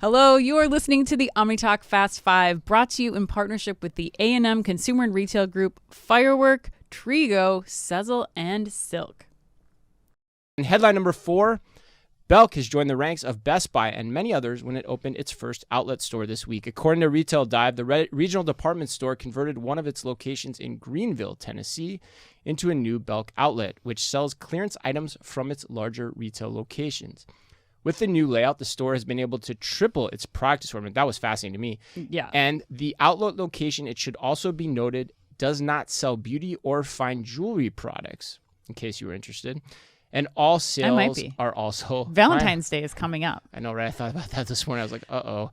Hello, you are listening to the OmniTalk Fast 5, brought to you in partnership with the A&M Consumer and Retail Group, Firework, Trigo, Sezzle, and Silk. And headline number 4, Belk has joined the ranks of Best Buy and many others when it opened its first outlet store this week. According to Retail Dive, the regional department store converted one of its locations in Greenville, Tennessee, into a new Belk outlet, which sells clearance items from its larger retail locations. With the new layout, the store has been able to triple its product assortment. That was fascinating to me. Yeah. And the outlet location, it should also be noted, does not sell beauty or fine jewelry products, in case you were interested. And all sales are also... Valentine's Day is coming up. I know, right? I thought about that this morning. I was like, uh-oh.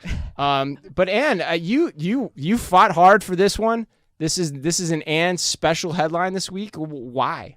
But Ann, you fought hard for this one. This is an Ann special headline this week. Why?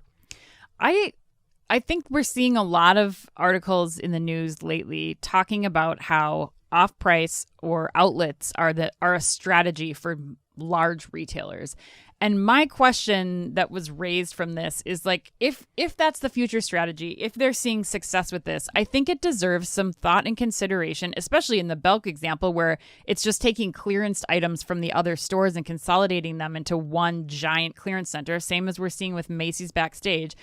I think we're seeing a lot of articles in the news lately talking about how off-price or outlets are a strategy for large retailers. And my question that was raised from this is like, if that's the future strategy, if they're seeing success with this, I think it deserves some thought and consideration, especially in the Belk example where it's just taking clearance items from the other stores and consolidating them into one giant clearance center, same as we're seeing with Macy's Backstage.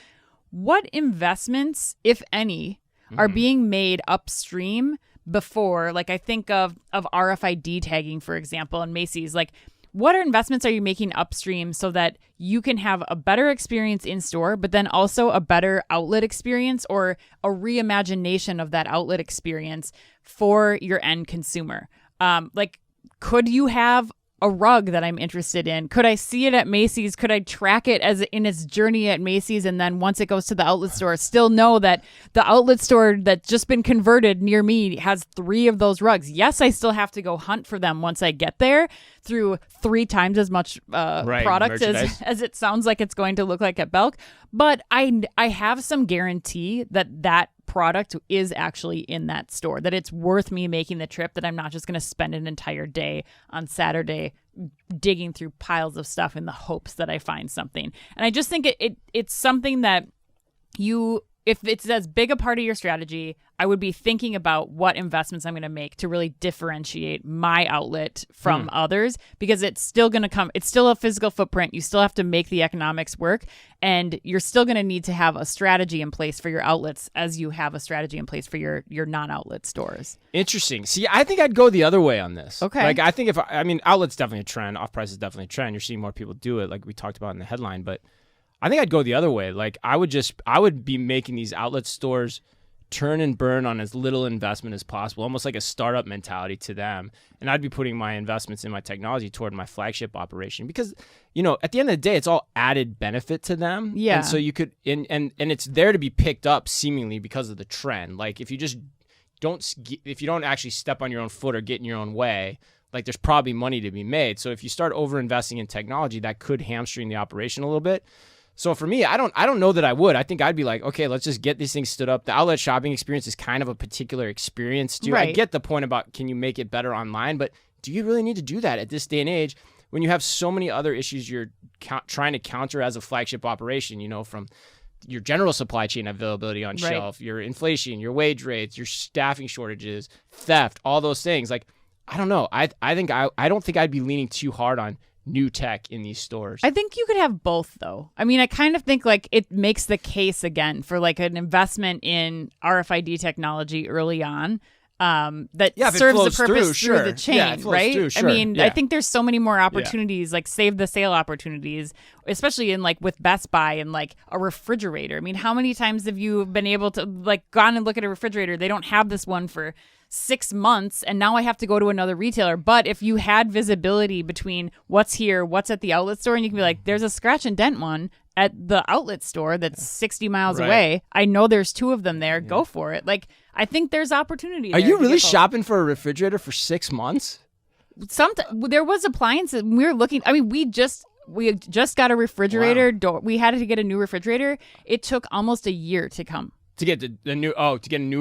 What investments, if any, are being made upstream before, like I think of RFID tagging, for example, in Macy's, like what investments are you making upstream so that you can have a better experience in store, but then also a better outlet experience or a reimagination of that outlet experience for your end consumer? Like, could you have a rug that I'm interested in? Could I see it at Macy's? Could I track it as in its journey at Macy's? And then once it goes to the outlet store, still know that the outlet store that's just been converted near me has 3 of those rugs. Yes, I still have to go hunt for them once I get there through 3 times as much product as it sounds like it's going to look like at Belk. But I have some guarantee that product is actually in that store, that it's worth me making the trip, that I'm not just going to spend an entire day on Saturday digging through piles of stuff in the hopes that I find something. And I just think it's something that if it's as big a part of your strategy, I would be thinking about what investments I'm going to make to really differentiate my outlet from others, because it's still going to come. It's still a physical footprint. You still have to make the economics work, and you're still going to need to have a strategy in place for your outlets as you have a strategy in place for your non-outlet stores. Interesting. See, I think I'd go the other way on this. Okay. Like, I think outlet's definitely a trend. Off-price is definitely a trend. You're seeing more people do it, like we talked about in the headline, but I think I'd go the other way. Like I would be making these outlet stores turn and burn on as little investment as possible, almost like a startup mentality to them. And I'd be putting my investments in my technology toward my flagship operation because, at the end of the day, it's all added benefit to them. Yeah. And so you could, and it's there to be picked up seemingly because of the trend. Like if you don't actually step on your own foot or get in your own way, like there's probably money to be made. So if you start over investing in technology, that could hamstring the operation a little bit. So for me, I don't know that I would. I think I'd be like, okay, let's just get these things stood up. The outlet shopping experience is kind of a particular experience too. Right. I get the point about can you make it better online, but do you really need to do that at this day and age when you have so many other issues you're trying to counter as a flagship operation, from your general supply chain availability on shelf, your inflation, your wage rates, your staffing shortages, theft, all those things. Like, I don't know. I don't think I'd be leaning too hard on new tech in these stores. I think you could have both, though. I mean, I kind of think like it makes the case again for like an investment in RFID technology early on that serves the purpose through the chain, right? I mean, I think there's so many more opportunities, like save the sale opportunities, especially in like with Best Buy and like a refrigerator. I mean, how many times have you been able to like gone and look at a refrigerator? They don't have this one for 6 months and now I have to go to another retailer. But if you had visibility between what's here, what's at the outlet store, and you can be like, there's a scratch and dent one at the outlet store that's 60 miles away. I know there's 2 of them there. Go for it. Like, I think there's opportunity. Are you really shopping for a refrigerator for 6 months? There was appliances. We were looking. I mean, we just got a refrigerator. Wow. We had to get a new refrigerator. It took almost a year to come. To get a new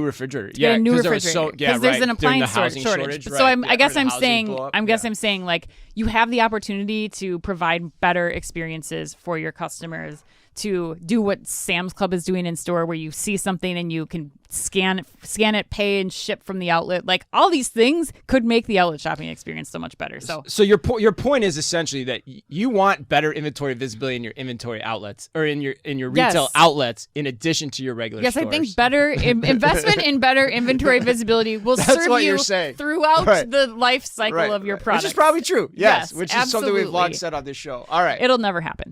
refrigerator. To get a new refrigerator. Because there's an appliance shortage. Right. So I guess I'm saying like you have the opportunity to provide better experiences for your customers, to do what Sam's Club is doing in store, where you see something and you can scan it, pay, and ship from the outlet. Like, all these things could make the outlet shopping experience so much better. So your point is essentially that you want better inventory visibility in your inventory outlets, or in your retail outlets, in addition to your regular stores. I think better investment in better inventory visibility will serve you throughout the life cycle of your product. Which is probably true. Yes, which is absolutely something we've long said on this show. All right. It'll never happen.